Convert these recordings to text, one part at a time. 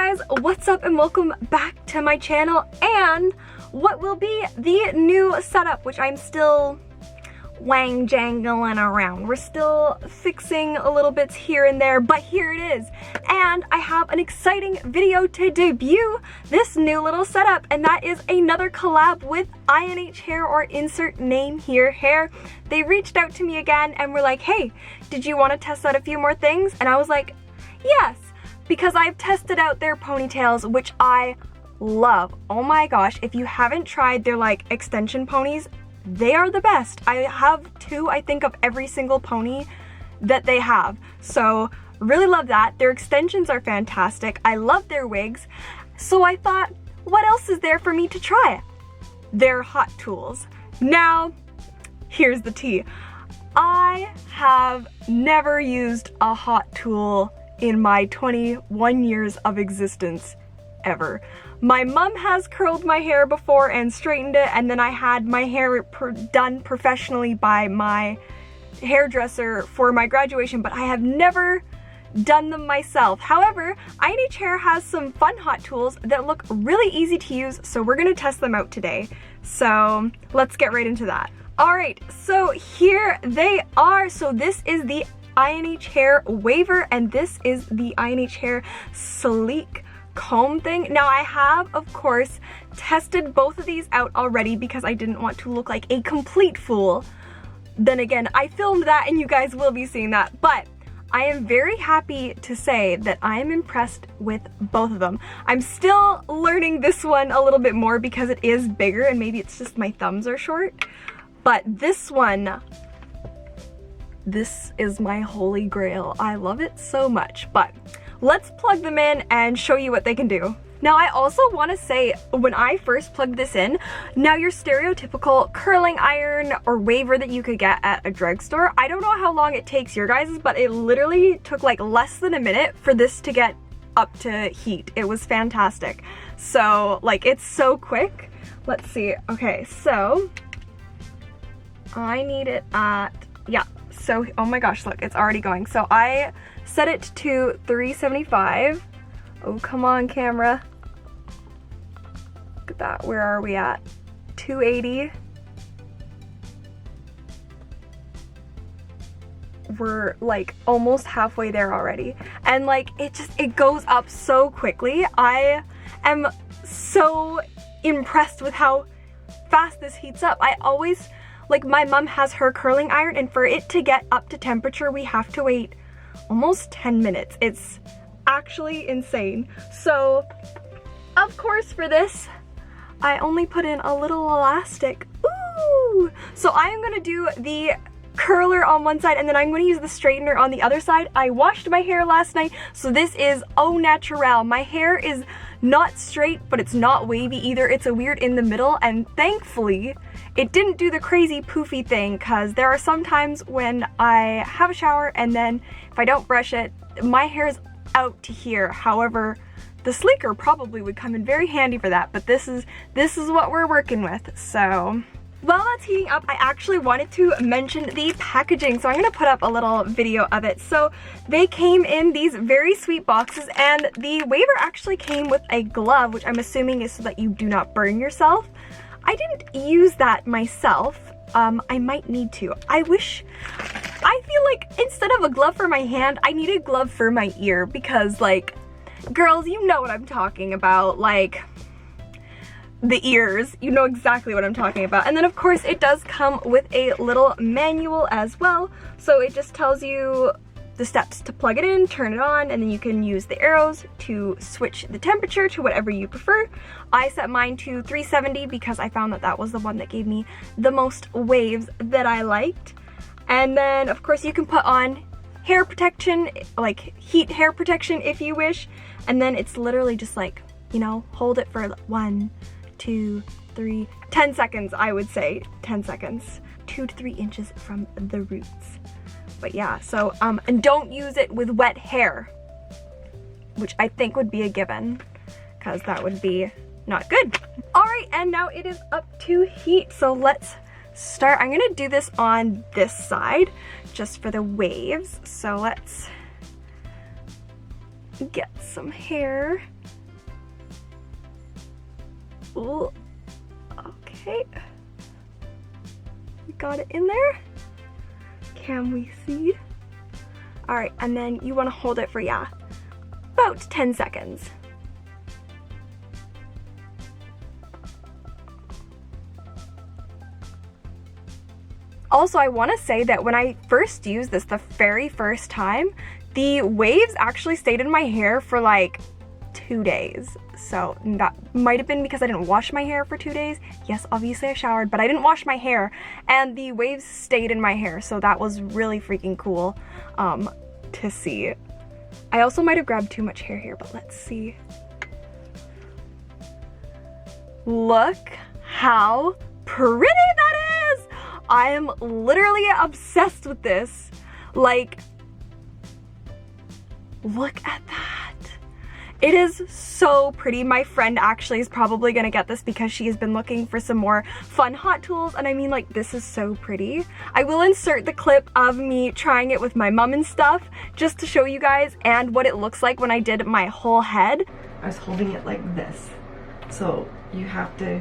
guys, what's up and welcome back to my channel and what will be the new setup, which I'm still jangling around. We're still fixing a little bits here and there, but here it is. And I have an exciting video to debut this new little setup, and that is another collab with INH Hair, or insert name here hair. They reached out to me again and were like, hey, did you want to test out a few more things? And I was like, yes, because I've tested out their ponytails, which I love. Oh my gosh, if you haven't tried their like extension ponies, they are the best. I have two, I think, of every single pony that they have. So really love that. Their extensions are fantastic. I love their wigs. So I thought, what else is there for me to try? Their hot tools. Now, here's the tea. I have never used a hot tool in my 21 years of existence ever. My mom has curled my hair before and straightened it, and then I had my hair done professionally by my hairdresser for my graduation, but I have never done them myself. However, INH Hair has some fun hot tools that look really easy to use, so we're gonna test them out today. So let's get right into that. All right, so here they are. So this is the INH Hair Waver, and this is the INH Hair Sleek comb thing. Now I have, of course, tested both of these out already because I didn't want to look like a complete fool. Then again, I filmed that and you guys will be seeing that, but I am very happy to say that I am impressed with both of them. I'm still learning this one a little bit more because it is bigger and maybe it's just my thumbs are short, but this one, this is my holy grail. I love it so much, but let's plug them in and show you what they can do. Now I also want to say, when I first plugged this in, now your stereotypical curling iron or waver that you could get at a drugstore, I don't know how long it takes your guys', but it literally took like less than a minute for this to get up to heat. It was fantastic. So like, it's so quick. Let's see. Okay, so I need it at, yeah. So, oh my gosh, look, it's already going. So I set it to 375. Oh, come on, camera. Look at that. Where are we at? 280. We're like almost halfway there already. And like, it goes up so quickly. I am so impressed with how fast this heats up. I always, like, my mom has her curling iron, and for it to get up to temperature, we have to wait almost 10 minutes. It's actually insane. So, of course, for this, I only put in a little elastic. Ooh! So I am gonna do the curler on one side, and then I'm gonna use the straightener on the other side. I washed my hair last night, so this is au naturel. My hair is not straight, but it's not wavy either. It's a weird in the middle, and thankfully, it didn't do the crazy poofy thing, because there are some times when I have a shower and then if I don't brush it, my hair is out to here. However, the sleeker probably would come in very handy for that, but this is what we're working with. So while that's heating up, I actually wanted to mention the packaging, so I'm gonna put up a little video of it. So they came in these very sweet boxes, and the waver actually came with a glove, which I'm assuming is so that you do not burn yourself. I didn't use that myself. I might need to. I feel like instead of a glove for my hand, I need a glove for my ear, because like, girls, you know what I'm talking about, like the ears, you know exactly what I'm talking about. And then of course it does come with a little manual as well. So it just tells you the steps to plug it in, turn it on, and then you can use the arrows to switch the temperature to whatever you prefer. I set mine to 370 because I found that that was the one that gave me the most waves that I liked. And then of course you can put on hair protection, like heat hair protection if you wish. And then it's literally just like, you know, hold it for 1, 2, 3, 10 seconds, I would say. 10 seconds. 2 to 3 inches from the roots. But yeah, so, and don't use it with wet hair, which I think would be a given, because that would be not good. All right, and now it is up to heat, so let's start. I'm gonna do this on this side, just for the waves. So let's get some hair Ooh. Okay. We got it in there. Can we see? All right, and then you want to hold it for, yeah, about 10 seconds. Also, I want to say that when I first used this the very first time, the waves actually stayed in my hair for like 2 days. So that might have been because I didn't wash my hair for 2 days. Yes, obviously I showered, but I didn't wash my hair and the waves stayed in my hair. So that was really freaking cool to see. I also might have grabbed too much hair here, but let's see. Look how pretty that is! I am literally obsessed with this. Like, look at that. It is so pretty. My friend actually is probably gonna get this because she has been looking for some more fun hot tools, and I mean, like, this is so pretty. I will insert the clip of me trying it with my mom and stuff just to show you guys and what it looks like when I did my whole head. I was holding it like this. So you have to,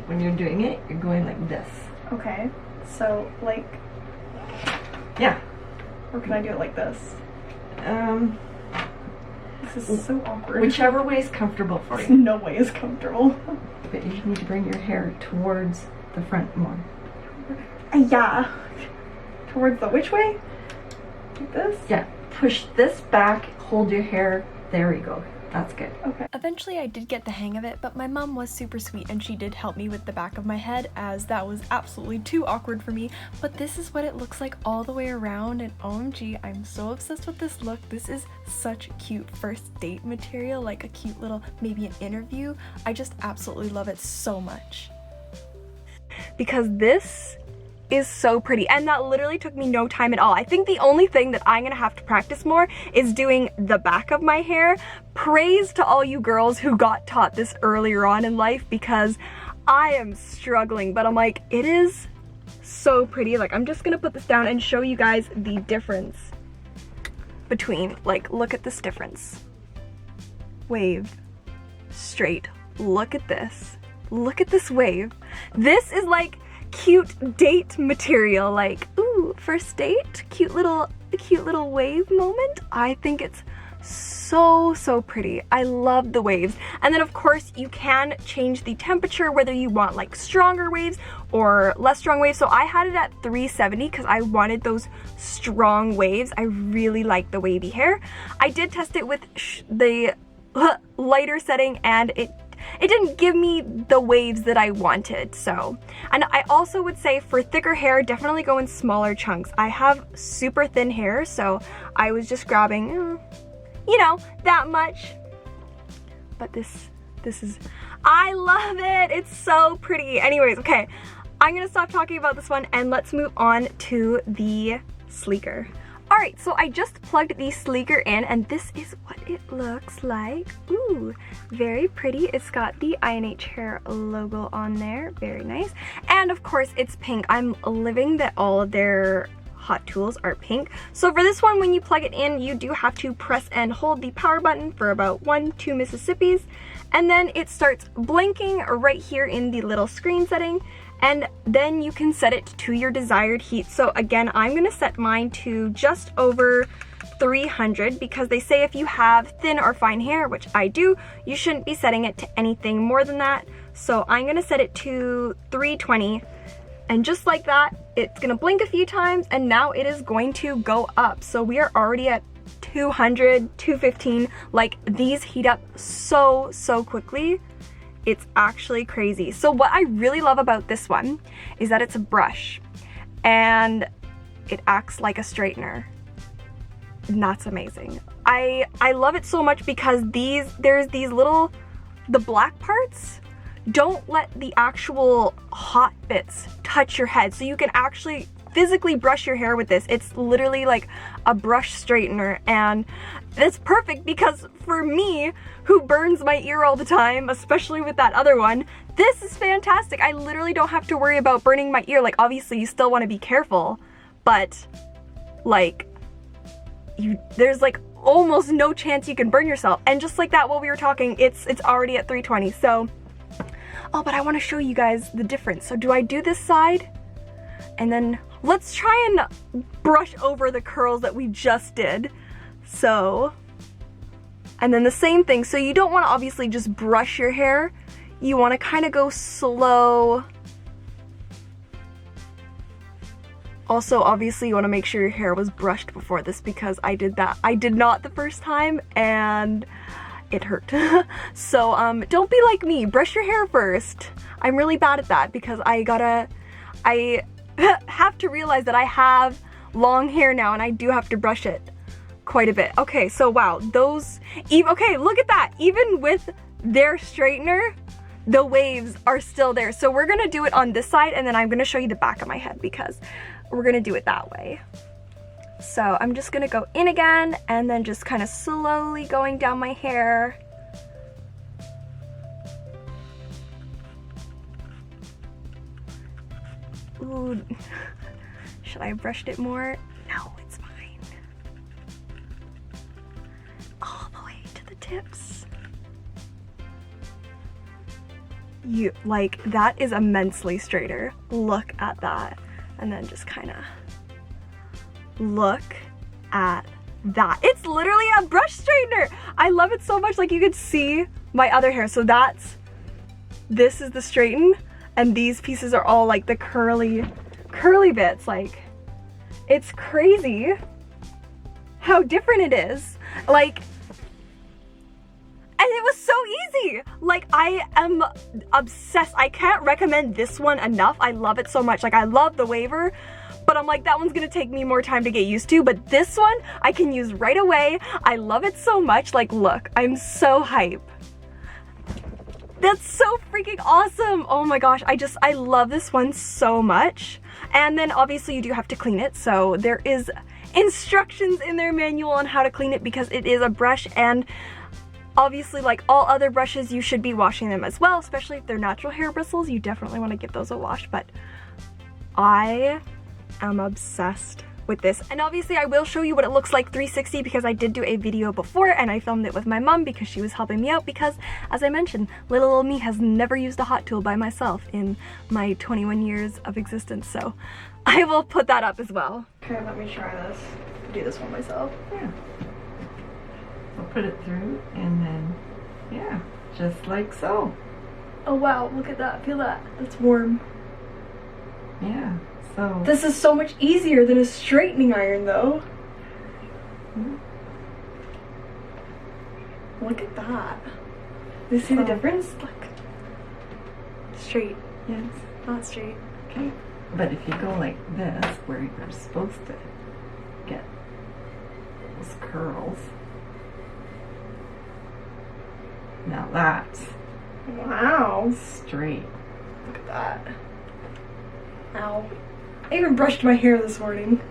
when you're doing it, you're going like this. Okay. So, like, yeah. Or can I do it like this? This is so awkward. Whichever way is comfortable for you. No way is comfortable. But you just need to bring your hair towards the front more. Yeah. Towards the which way? Like this? Yeah. Push this back, hold your hair. There we go. That's good. Okay. Eventually I did get the hang of it, but my mom was super sweet and she did help me with the back of my head, as that was absolutely too awkward for me. But this is what it looks like all the way around, and OMG, I'm so obsessed with this look. This is such cute first date material, like a cute little, maybe an interview. I just absolutely love it so much. Because this is so pretty, and that literally took me no time at all. I think the only thing that I'm gonna have to practice more is doing the back of my hair. Praise to all you girls who got taught this earlier on in life, because I am struggling, but I'm like, it is so pretty. Like, I'm just gonna put this down and show you guys the difference between, like, look at this difference. Wave, straight, look at this. Look at this wave. This is like cute date material, like, ooh, first date, cute little wave moment. I think it's so pretty. I love the waves. And then of course you can change the temperature, whether you want like stronger waves or less strong waves. So I had it at 370 because I wanted those strong waves. I really like the wavy hair. I did test it with the lighter setting, and it didn't give me the waves that I wanted. So, and I also would say for thicker hair, definitely go in smaller chunks. I have super thin hair, so I was just grabbing, you know, that much. But this is, I love it. It's so pretty. Anyways, okay, I'm gonna stop talking about this one and let's move on to the sleeker. Alright, so I just plugged the sleeker in, and this is what it looks like. Ooh, very pretty. It's got the INH hair logo on there. Very nice. And of course, it's pink. I'm living that all of their hot tools are pink. So for this one, when you plug it in, you do have to press and hold the power button for about 1-2 Mississippis, and then it starts blinking right here in the little screen setting. And then you can set it to your desired heat. So again, I'm gonna set mine to just over 300 because they say if you have thin or fine hair, which I do, you shouldn't be setting it to anything more than that. So I'm gonna set it to 320, and just like that, it's gonna blink a few times, and now it is going to go up. So we are already at 200, 215. Like, these heat up so quickly. It's actually crazy. So what I really love about this one is that it's a brush and it acts like a straightener. And that's amazing. I love it so much because there's these little, the black parts don't let the actual hot bits touch your head. So you can actually physically brush your hair with this. It's literally like a brush straightener, and it's perfect because for me, who burns my ear all the time, especially with that other one, this is fantastic. I literally don't have to worry about burning my ear. Like, obviously you still want to be careful, but like, there's like almost no chance you can burn yourself. And just like that, while we were talking, it's already at 320. So Oh, but I want to show you guys the difference. So do I do this side? And then let's try and brush over the curls that we just did. So, and then the same thing. So you don't want to obviously just brush your hair. You want to kind of go slow. Also, obviously, you want to make sure your hair was brushed before this because I did that. I did not the first time and it hurt. So, don't be like me. Brush your hair first. I'm really bad at that because I have to realize that I have long hair now and I do have to brush it quite a bit. Okay, so wow, okay, look at that. Even with their straightener, the waves are still there. So we're gonna do it on this side and then I'm gonna show you the back of my head because we're gonna do it that way. So I'm just gonna go in again and then just kind of slowly going down my hair. Ooh, should I have brushed it more? No, it's fine. All the way to the tips. That is immensely straighter. Look at that. And then just kind of look at that. It's literally a brush straightener. I love it so much. Like you could see my other hair. So this is the straighten and these pieces are all like the curly bits. Like it's crazy how different it is. Like, and it was so easy. Like I am obsessed. I can't recommend this one enough. I love it so much. Like I love the waver, but I'm like, that one's gonna take me more time to get used to. But this one I can use right away. I love it so much. Like look, I'm so hype. That's so freaking awesome. Oh my gosh, I love this one so much. And then obviously you do have to clean it. So there is instructions in their manual on how to clean it because it is a brush, and obviously like all other brushes you should be washing them as well, especially if they're natural hair bristles. You definitely want to give those a wash, but I am obsessed with this. And obviously I will show you what it looks like 360 because I did do a video before and I filmed it with my mom because she was helping me out because, as I mentioned, little old me has never used a hot tool by myself in my 21 years of existence, so I will put that up as well. Okay, let me try this. Do this one myself. Yeah. I'll put it through and then, yeah, just like so. Oh wow, look at that, feel that, that's warm. Yeah, so. This is so much easier than a straightening iron though. Look at that. Do you see the difference? Look. Straight. Yes. Not straight. Okay. But if you go like this, where you're supposed to get those curls, now that's wow, straight. Look at that. Ow. I even brushed my hair this morning.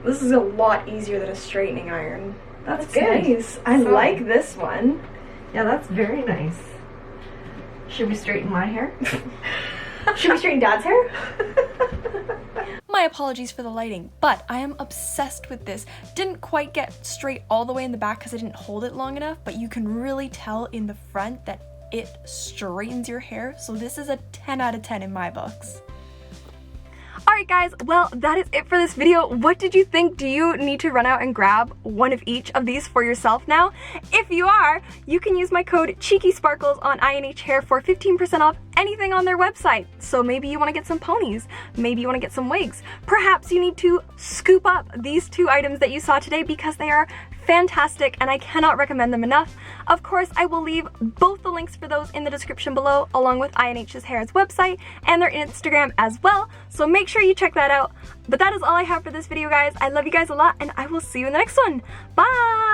This is a lot easier than a straightening iron. That's good. Nice. I like this one. Yeah, that's very nice. Should we straighten my hair? Should we straighten Dad's hair? My apologies for the lighting, but I am obsessed with this. Didn't quite get straight all the way in the back because I didn't hold it long enough, but you can really tell in the front that it straightens your hair. So this is a 10 out of 10 in my books. Alright guys, well that is it for this video. What did you think? Do you need to run out and grab one of each of these for yourself now? If you are, you can use my code CHEEKYSPARKLES on INH Hair for 15% off anything on their website. So maybe you want to get some ponies, maybe you want to get some wigs. Perhaps you need to scoop up these two items that you saw today because they are fantastic and I cannot recommend them enough. Of course, I will leave both the links for those in the description below, along with INH's Hair's website and their Instagram as well, so make sure you check that out. But that is all I have for this video, guys. I love you guys a lot and I will see you in the next one. Bye!